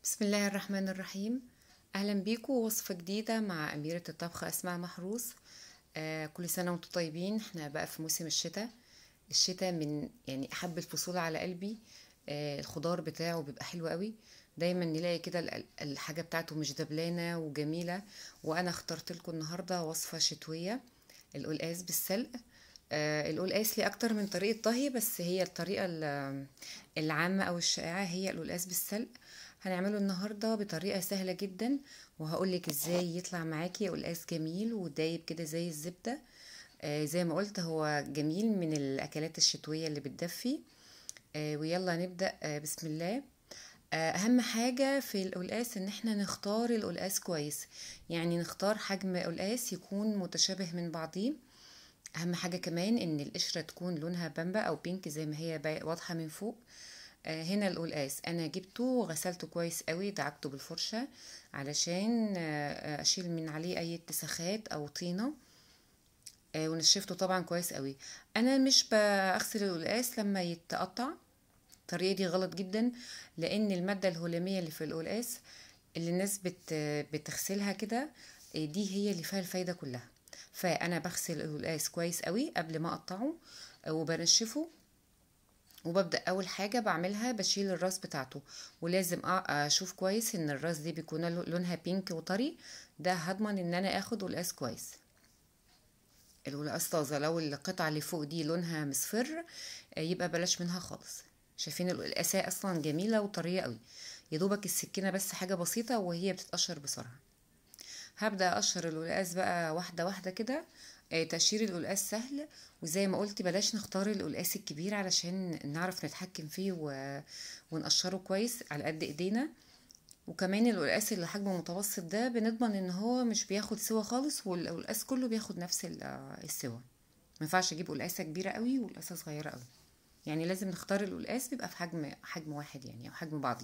بسم الله الرحمن الرحيم. أهلا بيكم وصفة جديدة مع أميرة الطبخ أسماء محروس. كل سنة وانتم طيبين. احنا بقى في موسم الشتاء. الشتاء من يعني أحب الفصول على قلبي. الخضار بتاعه بيبقى حلو قوي. دايما نلاقي كده الحاجة بتاعته مش دبلانة وجميلة. وأنا اخترت لكم النهاردة وصفة شتوية: القلقاس بالسلق. القلقاس ليه أكتر من طريقة طهي، بس هي الطريقة العامة أو الشائعة هي القلقاس بالسلق. هنعمله النهاردة بطريقة سهلة جدا، وهقولك ازاي يطلع معاكي قلقاس جميل ودايب كده زي الزبدة. زي ما قلت هو جميل من الأكلات الشتوية اللي بتدفي. ويلا نبدأ. بسم الله. أهم حاجة في القلقاس إن احنا نختار القلقاس كويس، يعني نختار حجم قلقاس يكون متشابه من بعضيه. اهم حاجة كمان ان القشرة تكون لونها بامبا او بينك زي ما هي واضحة من فوق. هنا القلقاس انا جبته وغسلته كويس قوي، دعكته بالفرشة علشان اشيل من عليه اي اتساخات او طينة. ونشفته طبعا كويس قوي. انا مش بغسل القلقاس لما يتقطع، الطريقة دي غلط جدا، لان المادة الهلامية اللي في القلقاس اللي الناس بتغسلها كده، دي هي اللي فيها الفايدة كلها. فانا بغسل القلقاس كويس قوي قبل ما اقطعه، وبنشفه. وببدأ اول حاجة بعملها بشيل الراس بتاعته، ولازم اشوف كويس ان الراس دي بيكون لونها بينك وطري. ده هضمن ان انا اخد قلقاس كويس. القلقاس طازة. لو القطعة اللي فوق دي لونها مصفر، يبقى بلاش منها خالص. شايفين القلقاسة اصلا جميلة وطرية قوي، يدوبك السكينة بس حاجة بسيطة وهي بتتقشر بسرعة. هبدأ أقشر القلقاس بقى واحدة واحدة كده. تقشير القلقاس سهل، وزي ما قلت بلاش نختار القلقاس الكبير علشان نعرف نتحكم فيه ونقشره كويس على قد ايدينا. وكمان القلقاس اللي حجمه متوسط ده بنضمن ان هو مش بياخد سوا خالص، والقلقاس كله بياخد نفس السوا. ما ينفعش اجيب قلقاسه كبيره قوي وقلقاسه صغيره قوي، يعني لازم نختار القلقاس بيبقى في حجم واحد يعني، او حجم بعض.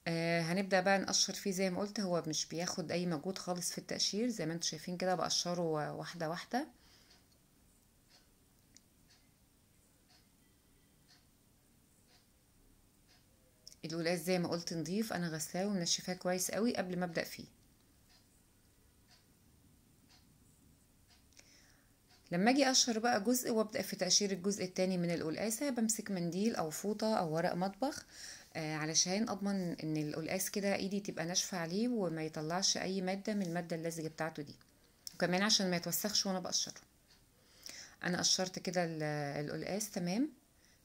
هنبدأ بقى نقشر فيه. زي ما قلت هو مش بياخد اي مجهود خالص في التقشير، زي ما انتم شايفين كده بقشره واحدة واحدة. القلقاس زي ما قلت نضيف، انا غسلاه ومنشفاه كويس قوي قبل ما ابدأ فيه. لما اجي اقشر بقى جزء وابدأ في تقشير الجزء التاني من القلقاسة، بمسك منديل او فوطة او ورق مطبخ، علشان اضمن ان القلقاس كده ايدي تبقى ناشفة عليه وما يطلعش اي مادة من المادة اللزجة بتاعته دي، وكمان عشان ما يتوسخش وانا بقشره. انا قشرت كده القلقاس تمام.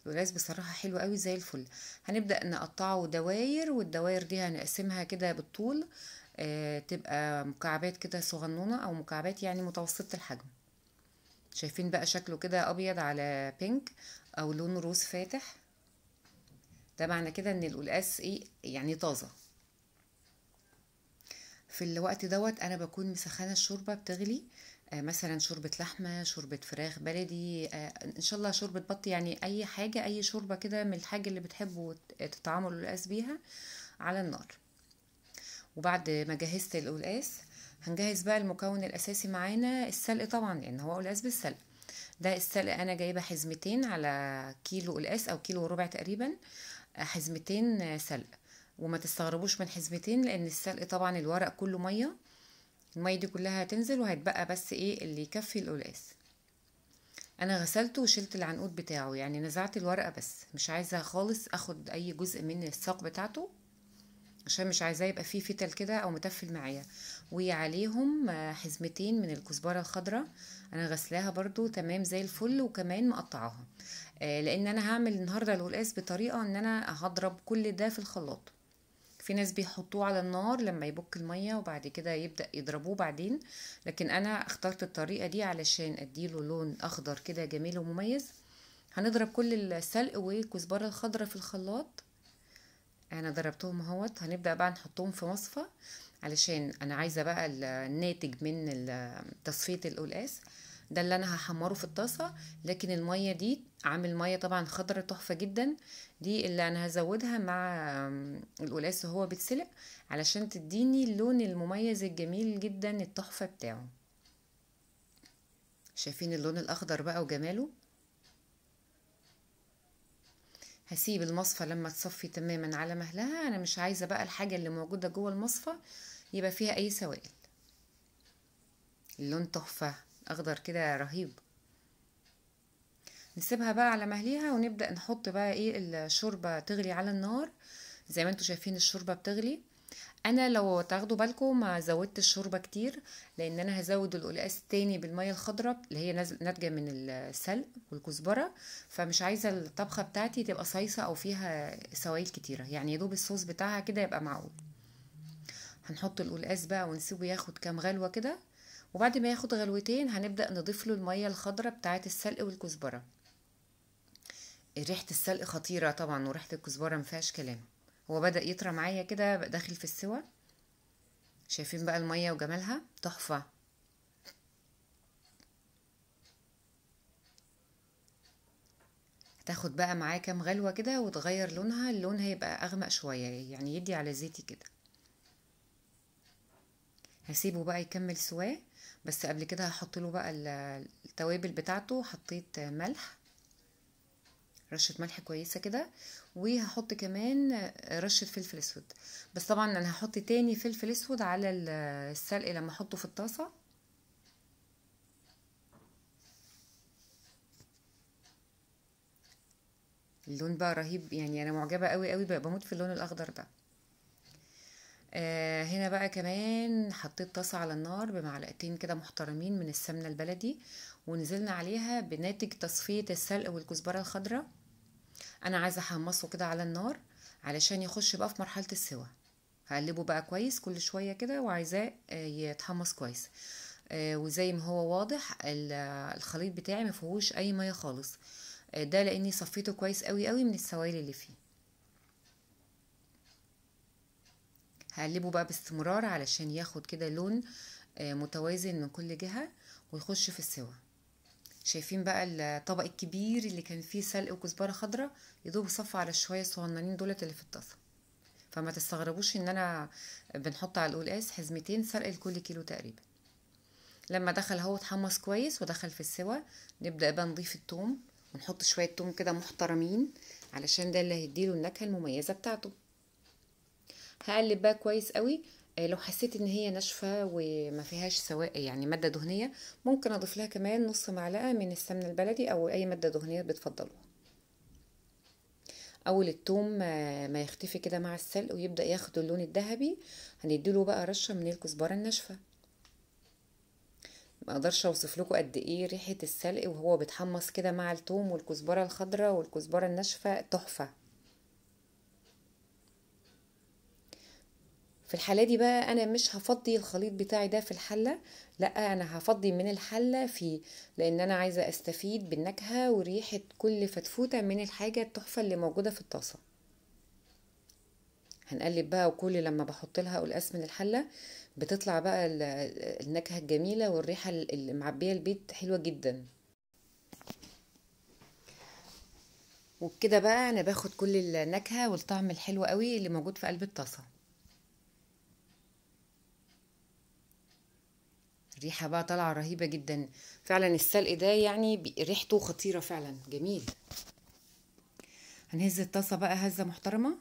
القلقاس بصراحة حلو قوي زي الفل. هنبدأ نقطعه دواير، والدواير دي هنقسمها كده بالطول. تبقى مكعبات كده صغنونة او مكعبات يعني متوسطة الحجم. شايفين بقى شكله كده ابيض على بينك او لون روز فاتح؟ ده معنى كده ان القلقاس ايه يعني طازة. في الوقت دوت انا بكون مسخنه الشوربه بتغلي. مثلا شوربه لحمه، شوربه فراخ بلدي، ان شاء الله شوربه بط، يعني اي حاجه، اي شوربه كده من الحاجه اللي بتحبوا تطعموا القلقاس بيها على النار. وبعد ما جهزت القلقاس، هنجهز بقى المكون الاساسي معانا، السلق طبعا لان هو قلقاس بالسلق. ده السلق انا جايبه حزمتين على كيلو قلقاس او كيلو وربع تقريبا. حزمتين سلق. وما تستغربوش من حزمتين، لان السلق طبعا الورق كله ميه. المية دي كلها هتنزل وهيتبقى بس ايه اللي يكفي القلقاس. انا غسلته وشلت العنقود بتاعه، يعني نزعت الورقة بس، مش عايزة خالص اخد اي جزء من الساق بتاعته، عشان مش عايزاه يبقى فيه فتل كده او متفل معايا. وعليهم حزمتين من الكزبرة الخضراء، انا غسلاها برضو تمام زي الفل وكمان مقطعاها. لان انا هعمل النهاردة القلقاس بطريقة ان انا هضرب كل ده في الخلاط. في ناس بيحطوه على النار لما يبك المية وبعد كده يبدأ يضربوه بعدين، لكن انا اخترت الطريقة دي علشان اديله لون اخضر كده جميل ومميز. هنضرب كل السلق والكزبرة الخضراء في الخلاط. انا ضربتهم اهوت. هنبدأ بقى نحطهم في مصفى، علشان انا عايزة بقى الناتج من تصفية القلقاس ده اللي انا هحمره في الطاسة. لكن المية دي عامل مية طبعا خضرة تحفة جدا، دي اللي انا هزودها مع القلقاس وهو بيتسلق، علشان تديني اللون المميز الجميل جدا التحفة بتاعه. شايفين اللون الاخضر بقى وجماله؟ هسيب المصفى لما تصفي تماما على مهلها. انا مش عايزة بقى الحاجة اللي موجودة جوه المصفى يبقى فيها اي سوائل. اللون تحفة، اخضر كده رهيب. نسيبها بقى على مهليها ونبدأ نحط بقى ايه الشوربة تغلي على النار. زي ما انتوا شايفين الشوربة بتغلي. انا لو تاخدوا بالكم ما زودت الشوربة كتير، لان انا هزود القلقاس تاني بالمية الخضراء اللي هي ناتجة من السلق والكزبرة. فمش عايزة الطبخة بتاعتي تبقى صيصة او فيها سوائل كتيرة، يعني يدوب الصوص بتاعها كده يبقى معقول. هنحط القلقاس بقى ونسيبه ياخد كام غلوة كده، وبعد ما ياخد غلوتين هنبدأ نضيف له المية الخضراء بتاعت السلق والكزبرة. ريحة السلق خطيرة طبعا، وريحة الكزبرة مفيهاش كلام. هو بدأ يطرى معايا كده، داخل في السوا. شايفين بقى المية وجمالها تحفة. هتاخد بقى معاه كام غلوة كده وتغير لونها، اللون هيبقى أغمق شوية، يعني يدي على زيتي كده. هسيبه بقى يكمل سواه. بس قبل كده هحط له بقى التوابل بتاعته. حطيت ملح، رشة ملح كويسة كده، وهحط كمان رشة فلفل اسود. بس طبعا انا هحط تاني فلفل اسود على السلق لما احطه في الطاسة. اللون بقى رهيب، يعني انا معجبة قوي قوي بقى، بموت في اللون الاخضر ده. هنا بقى كمان حطيت طاسة على النار بمعلقتين كده محترمين من السمنة البلدي، ونزلنا عليها بناتج تصفية السلق والكزبرة الخضراء. انا عايزة احمصه كده على النار علشان يخش بقى في مرحلة السوا. هقلبه بقى كويس كل شوية كده، وعايزاه يتحمص كويس. وزي ما هو واضح الخليط بتاعي ما فيهوش اي ميه خالص. ده لاني صفيته كويس قوي قوي من السوائل اللي فيه. هقلبه بقى باستمرار علشان ياخد كده لون متوازن من كل جهة ويخش في السوا. شايفين بقى الطبق الكبير اللي كان فيه سلق وكزبرة خضراء، يدوب صفى على شوية صغننين دولت اللي في الطاسة. فما تستغربوش ان انا بنحط على القلقاس حزمتين سلق لكل كيلو تقريبا. لما دخل هو اتحمص كويس ودخل في السوا، نبدأ بقى نضيف التوم، ونحط شوية توم كده محترمين علشان ده اللي هيديله النكهة المميزة بتاعته. هقلب بقى كويس قوي. لو حسيت ان هي ناشفة وما فيهاش سواء يعني مادة دهنية، ممكن اضيف لها كمان نص معلقة من السمنة البلدي او اي مادة دهنية بتفضلوها. اول التوم ما يختفي كده مع السلق ويبدأ ياخد اللون الذهبي، هنديله بقى رشة من الكزبرة الناشفة. ما اقدرش اوصف لكم قد ايه ريحه السلق وهو بيتحمص كده مع الثوم والكزبره الخضراء والكزبره الناشفه تحفه. في الحاله دي بقى انا مش هفضي الخليط بتاعي ده في الحله، لا انا هفضي من الحله فيه، لان انا عايزه استفيد بالنكهه وريحه كل فتفوته من الحاجه التحفه اللي موجوده في الطاسه. هنقلب بقى، وكل لما بحط لها قلقاس من الحله بتطلع بقى النكهه الجميله والريحه اللي معبيه البيت حلوه جدا. وبكده بقى انا باخد كل النكهة والطعم الحلو قوي اللي موجود في قلب الطاسة. الريحة بقى طالعة رهيبة جدا. فعلا السلق ده يعني ريحته خطيرة فعلا جميل. هنهز الطاسة بقى هزة محترمة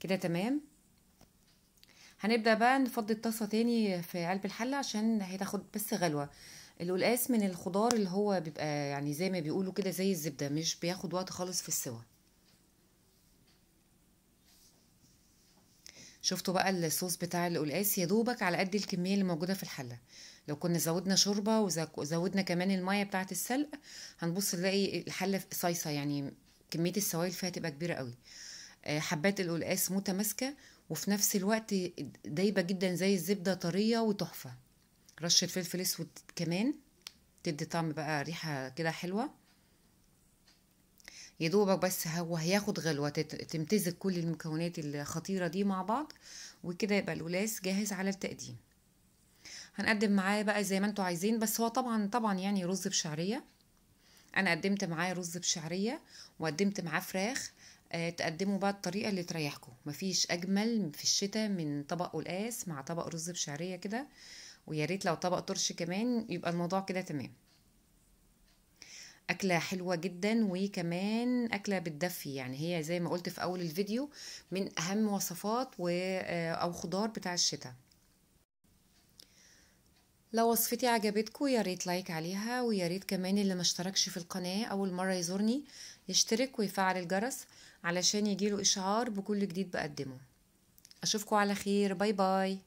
كده تمام. هنبدأ بقى نفضي الطاسة تاني في قلب الحلة عشان هتاخد بس غلوة. القلقاس من الخضار اللي هو بيبقى يعني زي ما بيقولوا كده زي الزبدة، مش بياخد وقت خالص في السوا. شفتوا بقى الصوص بتاع القلقاس يا دوبك على قد الكميه اللي موجوده في الحله. لو كنا زودنا شوربه وزودنا كمان الميه بتاعه السلق، هنبص نلاقي الحله صيصه، يعني كميه السوائل فيها تبقى كبيره قوي. حبات القلقاس متماسكه وفي نفس الوقت دايبه جدا زي الزبده، طريه وتحفه. رشه فلفل اسود كمان تدي طعم بقى ريحه كده حلوه. يا دوبك بس هو هياخد غلوة تمتزج كل المكونات الخطيرة دي مع بعض، وكده يبقى القلاص جاهز على التقديم. هنقدم معاه بقى زي ما انتوا عايزين، بس هو طبعا يعني رز بشعرية. انا قدمت معاه رز بشعرية وقدمت معاه فراخ. تقدموا بقى الطريقة اللي تريحكم. مفيش اجمل في الشتاء من طبق قلقاس مع طبق رز بشعرية كده، ويا ريت لو طبق طرش كمان يبقى الموضوع كده تمام. أكلة حلوة جدا، وكمان أكلة بتدفي، يعني هي زي ما قلت في أول الفيديو من أهم وصفات أو خضار بتاع الشتاء. لو وصفتي عجبتكم يا ريت لايك عليها، ويا ريت كمان اللي ما اشتركش في القناة أول مرة يزورني يشترك ويفعل الجرس علشان يجيله إشعار بكل جديد بقدمه. أشوفكم على خير، باي باي.